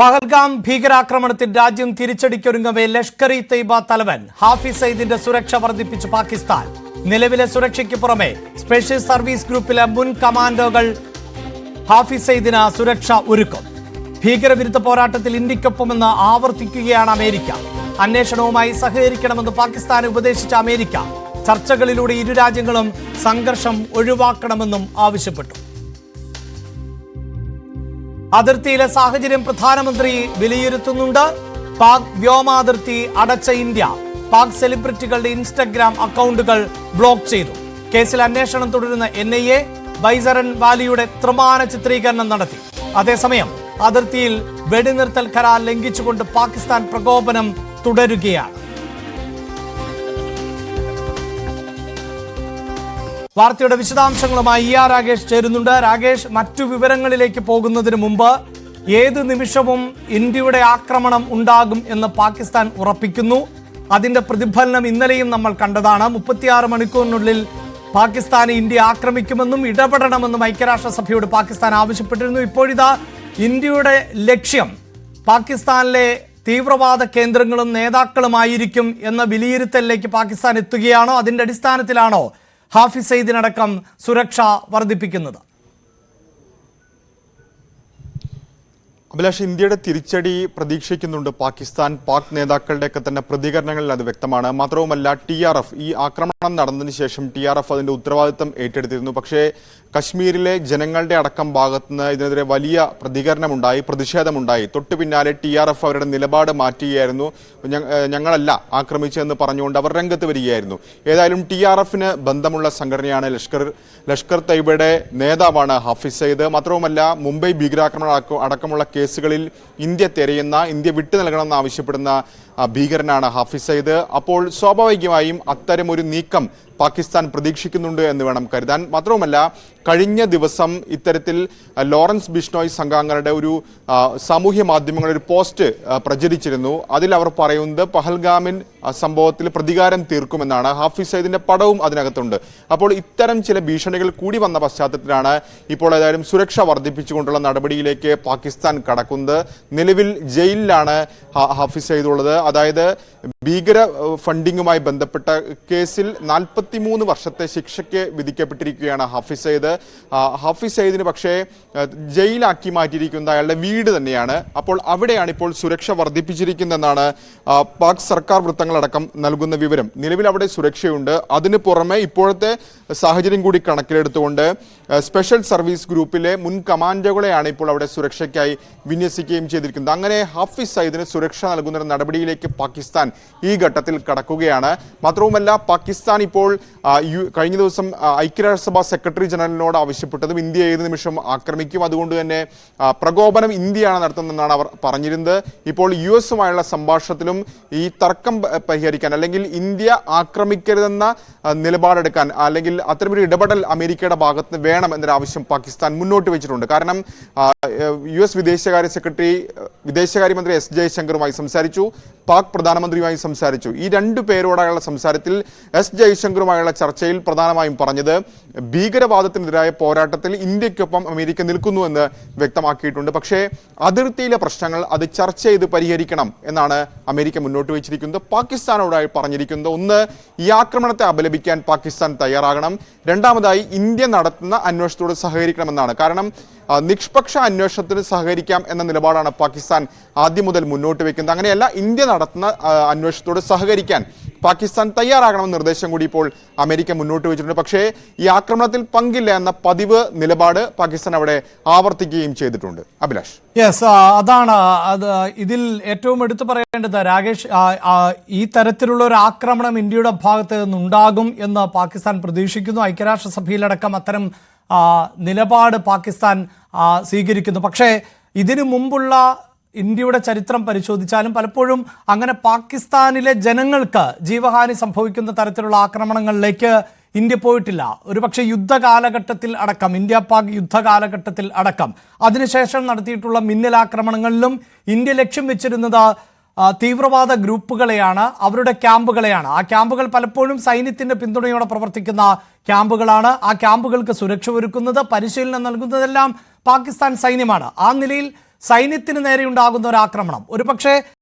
പഹൽഗാം ഭീകരാക്രമണത്തിൽ രാജ്യം തിരിച്ചടിക്കൊരുങ്ങവേ ലഷ്കർ ഇ തയ്ബ തലവൻ ഹാഫിസ് സയ്യിദിന്റെ സുരക്ഷ വർദ്ധിപ്പിച്ചു പാകിസ്ഥാൻ. നിലവിലെ സുരക്ഷയ്ക്ക് പുറമെ സ്പെഷ്യൽ സർവീസ് ഗ്രൂപ്പിലെ മുൻ കമാൻഡോകൾ ഹാഫിസ് സയ്യിദിന് സുരക്ഷ ഒരുക്കും. ഭീകരവിരുദ്ധ പോരാട്ടത്തിൽ ഇന്ത്യക്കൊപ്പമെന്ന് ആവർത്തിക്കുകയാണ് അമേരിക്ക. അന്വേഷണവുമായി സഹകരിക്കണമെന്ന് പാകിസ്ഥാനെ ഉപദേശിച്ച അമേരിക്ക ചർച്ചകളിലൂടെ ഇരു രാജ്യങ്ങളും സംഘർഷം ഒഴിവാക്കണമെന്നും ആവശ്യപ്പെട്ടു. അതിർത്തിയിലെ സാഹചര്യം പ്രധാനമന്ത്രി വിലയിരുത്തുന്നുണ്ട്. പാക് വ്യോമാതിർത്തി അടച്ച ഇന്ത്യ പാക് സെലിബ്രിറ്റികളുടെ ഇൻസ്റ്റഗ്രാം അക്കൗണ്ടുകൾ ബ്ലോക്ക് ചെയ്തു. കേസിൽ അന്വേഷണം തുടരുന്ന NIA ബൈസറൻ വാലിയുടെ ത്രിമാന ചിത്രീകരണം നടത്തി. അതേസമയം അതിർത്തിയിൽ വെടിനിർത്തൽ കരാർ ലംഘിച്ചുകൊണ്ട് പാകിസ്ഥാൻ പ്രകോപനം തുടരുകയാണ്. വാർത്തയുടെ വിശദാംശങ്ങളുമായി രാകേഷ് ചേരുന്നുണ്ട്. രാകേഷ്, മറ്റു വിവരങ്ങളിലേക്ക് പോകുന്നതിന് മുമ്പ് ഏത് നിമിഷവും ഇന്ത്യയുടെ ആക്രമണം ഉണ്ടാകും എന്ന് പാകിസ്ഥാൻ ഉറപ്പിക്കുന്നു. അതിന്റെ പ്രതിഫലനം ഇന്നലെയും നമ്മൾ കണ്ടതാണ്. 36 മണിക്കൂറിനുള്ളിൽ പാകിസ്ഥാനെ ഇന്ത്യ ആക്രമിക്കുമെന്നും ഇടപെടണമെന്നും ഐക്യരാഷ്ട്രസഭയോട് പാകിസ്ഥാൻ ആവശ്യപ്പെട്ടിരുന്നു. ഇപ്പോഴിതാ ഇന്ത്യയുടെ ലക്ഷ്യം പാകിസ്ഥാനിലെ തീവ്രവാദ കേന്ദ്രങ്ങളും നേതാക്കളുമായിരിക്കും എന്ന വിലയിരുത്തലിലേക്ക് പാകിസ്ഥാൻ എത്തുകയാണോ? അതിന്റെ അടിസ്ഥാനത്തിലാണോ ഹാഫിസ് സയ്യിദിനടക്കം സുരക്ഷ വർദ്ധിപ്പിക്കുന്നത്? അഭിലാഷ്, ഇന്ത്യയുടെ തിരിച്ചടി പ്രതീക്ഷിക്കുന്നുണ്ട് പാകിസ്ഥാൻ. പാക് നേതാക്കളുടെയൊക്കെ തന്നെ പ്രതികരണങ്ങളിൽ അത് വ്യക്തമാണ്. മാത്രവുമല്ല, TRF ഈ ആക്രമണം നടന്നതിന് ശേഷം TRF അതിന്റെ ഉത്തരവാദിത്തം ഏറ്റെടുത്തിരുന്നു. പക്ഷേ കശ്മീരിലെ ജനങ്ങളുടെ അടക്കം ഭാഗത്തുനിന്ന് ഇതിനെതിരെ വലിയ പ്രതികരണമുണ്ടായി, പ്രതിഷേധമുണ്ടായി. തൊട്ടു പിന്നാലെ TRF അവരുടെ നിലപാട് മാറ്റുകയായിരുന്നു. ഞങ്ങളല്ല ആക്രമിച്ചതെന്ന് പറഞ്ഞുകൊണ്ട് അവർ രംഗത്ത് വരികയായിരുന്നു. ഏതായാലും TRFന് ബന്ധമുള്ള സംഘടനയാണ് ലഷ്കർ തയ്ബയുടെ നേതാവാണ് ഹാഫിസ് സയ്യിദ്. മാത്രവുമല്ല, മുംബൈ ഭീകരാക്രമണം അടക്കമുള്ള കേസുകളിൽ ഇന്ത്യ തിരയുന്ന, ഇന്ത്യ വിട്ടു നൽകണമെന്ന് ആവശ്യപ്പെടുന്ന ഭീകരനാണ് ഹാഫിസ് സയ്യിദ്. അപ്പോൾ സ്വാഭാവികമായും അത്തരമൊരു നീക്കം പാകിസ്ഥാൻ പ്രതീക്ഷിക്കുന്നുണ്ട് എന്ന് വേണം കരുതാൻ. മാത്രവുമല്ല, കഴിഞ്ഞ ദിവസം ഇത്തരത്തിൽ ലോറൻസ് ബിഷ്ണോയ് സംഘാംഗങ്ങളുടെ ഒരു സാമൂഹ്യ മാധ്യമങ്ങളിൽ ഒരു പോസ്റ്റ് പ്രചരിച്ചിരുന്നു. അതിൽ അവർ പറയുന്നത് പഹൽഗാമിൻ സംഭവത്തിൽ പ്രതികാരം തീർക്കുമെന്നാണ്. ഹാഫിസ് സയ്യിദിന്റെ പടവും അതിനകത്തുണ്ട്. അപ്പോൾ ഇത്തരം ചില ഭീഷണികൾ കൂടി വന്ന പശ്ചാത്തലത്തിലാണ് ഇപ്പോൾ ഏതായാലും സുരക്ഷ വർദ്ധിപ്പിച്ചുകൊണ്ടുള്ള നടപടിയിലേക്ക് പാകിസ്ഥാൻ കടക്കുന്നത്. നിലവിൽ ജയിലിലാണ് ഹാഫിസ് സയ്യിദ് ഉള്ളത്. അതായത് ഭീകര ഫണ്ടിങ്ങുമായി ബന്ധപ്പെട്ട കേസിൽ 43 വർഷത്തെ ശിക്ഷയ്ക്ക് വിധിക്കപ്പെട്ടിരിക്കുകയാണ് ഹാഫിസ് സയ്യിദ്. ഹാഫിസ് സയ്യിദിന് പക്ഷേ ജയിലാക്കി മാറ്റിയിരിക്കുന്നത് അയാളുടെ വീട് തന്നെയാണ്. അപ്പോൾ അവിടെയാണ് ഇപ്പോൾ സുരക്ഷ വർദ്ധിപ്പിച്ചിരിക്കുന്നതെന്നാണ് പാക് സർക്കാർ വൃത്തങ്ങളടക്കം നൽകുന്ന വിവരം. നിലവിൽ അവിടെ സുരക്ഷയുണ്ട്. അതിന് പുറമെ ഇപ്പോഴത്തെ സാഹചര്യം കൂടി കണക്കിലെടുത്തുകൊണ്ട് സ്പെഷ്യൽ സർവീസ് ഗ്രൂപ്പിലെ മുൻ കമാൻഡോകളെയാണ് ഇപ്പോൾ അവിടെ സുരക്ഷയ്ക്കായി വിന്യസിക്കുകയും ചെയ്തിരിക്കുന്നത്. അങ്ങനെ ഹാഫിസ് സയ്യിദിന് സുരക്ഷ നൽകുന്ന നടപടിയിലേക്ക് പാകിസ്ഥാൻ ഈ ഘട്ടത്തിൽ കടക്കുകയാണ്. മാത്രവുമല്ല, പാകിസ്ഥാൻ ഇപ്പോൾ കഴിഞ്ഞ ദിവസം ഐക്യരാഷ്ട്രസഭ സെക്രട്ടറി ജനറലിനോട് ആവശ്യപ്പെട്ടതും ഇന്ത്യ ഏത് നിമിഷം ആക്രമിക്കും, അതുകൊണ്ട് തന്നെ പ്രകോപനം ഇന്ത്യയാണ് നടത്തുന്നതെന്നാണ് അവർ പറഞ്ഞിരുന്നത്. ഇപ്പോൾ US-ഉമായുള്ള സംഭാഷണത്തിലും ഈ തർക്കം പരിഹരിക്കാൻ, അല്ലെങ്കിൽ ഇന്ത്യ ആക്രമിക്കരുതെന്ന നിലപാടെടുക്കാൻ, അല്ലെങ്കിൽ അത്തരമൊരു ഇടപെടൽ അമേരിക്കയുടെ ഭാഗത്ത് വേണം എന്നൊരാവശ്യം പാകിസ്ഥാൻ മുന്നോട്ട് വെച്ചിട്ടുണ്ട്. കാരണം US വിദേശകാര്യമന്ത്രി S ജയശങ്കറുമായി സംസാരിച്ചു, പാക് പ്രധാനമന്ത്രിയുമായി സംസാരിച്ചു. ഈ രണ്ടു പേരോടുള്ള സംസാരത്തിൽ S ജയശങ്കറുമായുള്ള ചർച്ചയിൽ പ്രധാനമായും പറഞ്ഞത് ഭീകരവാദത്തിനെതിരായ പോരാട്ടത്തിൽ ഇന്ത്യക്കൊപ്പം അമേരിക്ക നിൽക്കുന്നുവെന്ന് വ്യക്തമാക്കിയിട്ടുണ്ട്. പക്ഷേ അതിർത്തിയിലെ പ്രശ്നങ്ങൾ അത് ചർച്ച ചെയ്ത് പരിഹരിക്കണം എന്നാണ് അമേരിക്ക മുന്നോട്ട് വെച്ചിരിക്കുന്നത്. പാകിസ്ഥാനോടായി പറഞ്ഞിരിക്കുന്നത്, ഒന്ന്, ഈ ആക്രമണത്തെ അപലപിക്കാൻ പാകിസ്ഥാൻ തയ്യാറാകണം. രണ്ടാമതായി, ഇന്ത്യ നടത്തുന്ന അന്വേഷണത്തോട് സഹകരിക്കണമെന്നാണ്. കാരണം നിഷ്പക്ഷ അന്വേഷണത്തിന് സഹകരിക്കാം എന്ന നിലപാടാണ് പാകിസ്ഥാൻ ആദ്യം മുതൽ മുന്നോട്ട് വെക്കുന്നത്. അങ്ങനെയല്ല, ഇന്ത്യ നടത്തുന്ന അന്വേഷണത്തോട് സഹകരിക്കാൻ പാകിസ്ഥാൻ തയ്യാറാകണമെന്ന നിർദ്ദേശം കൂടി ഇപ്പോൾ അമേരിക്ക മുന്നോട്ട് വെച്ചിട്ടുണ്ട്. പക്ഷേ ഈ ആക്രമണത്തിൽ പങ്കില്ല എന്ന പതിവ് നിലപാട് പാകിസ്ഥാൻ അവിടെ ആവർത്തിക്കുകയും ചെയ്തിട്ടുണ്ട്. അഭിലാഷ്, അതാണ് ഇതിൽ ഏറ്റവും എടുത്തു പറയേണ്ടത്. രാകേഷ്, ഈ തരത്തിലുള്ള ഒരു ആക്രമണം ഇന്ത്യയുടെ ഭാഗത്ത് നിന്നുണ്ടാകും എന്ന് പാകിസ്ഥാൻ പ്രതീക്ഷിക്കുന്നു. ഐക്യരാഷ്ട്രസഭയിലടക്കം അത്തരം നിലപാട് പാകിസ്ഥാൻ സ്വീകരിക്കുന്നു. പക്ഷേ ഇതിനു മുമ്പുള്ള ഇന്ത്യയുടെ ചരിത്രം പരിശോധിച്ചാലും പലപ്പോഴും അങ്ങനെ പാകിസ്ഥാനിലെ ജനങ്ങൾക്ക് ജീവഹാനി സംഭവിക്കുന്ന തരത്തിലുള്ള ആക്രമണങ്ങളിലേക്ക് ഇന്ത്യ പോയിട്ടില്ല. ഒരുപക്ഷെ യുദ്ധകാലഘട്ടത്തിൽ അടക്കം, ഇന്ത്യ പാക് യുദ്ധകാലഘട്ടത്തിൽ അടക്കം അതിനുശേഷം നടത്തിയിട്ടുള്ള മിന്നലാക്രമണങ്ങളിലും ഇന്ത്യ ലക്ഷ്യം വെച്ചിരുന്നത് തീവ്രവാദ ഗ്രൂപ്പുകളെയാണ്, അവരുടെ ക്യാമ്പുകളെയാണ്. ആ ക്യാമ്പുകൾ പലപ്പോഴും സൈന്യത്തിന്റെ പിന്തുണയോടെ പ്രവർത്തിക്കുന്ന ക്യാമ്പുകളാണ്. ആ ക്യാമ്പുകൾക്ക് സുരക്ഷ ഒരുക്കുന്നത്, പരിശീലനം നൽകുന്നതെല്ലാം പാകിസ്ഥാൻ സൈന്യമാണ്. ആ നിലയിൽ സൈന്യത്തിന് നേരെയുണ്ടാകുന്ന ഒരു ആക്രമണം ഒരുപക്ഷെ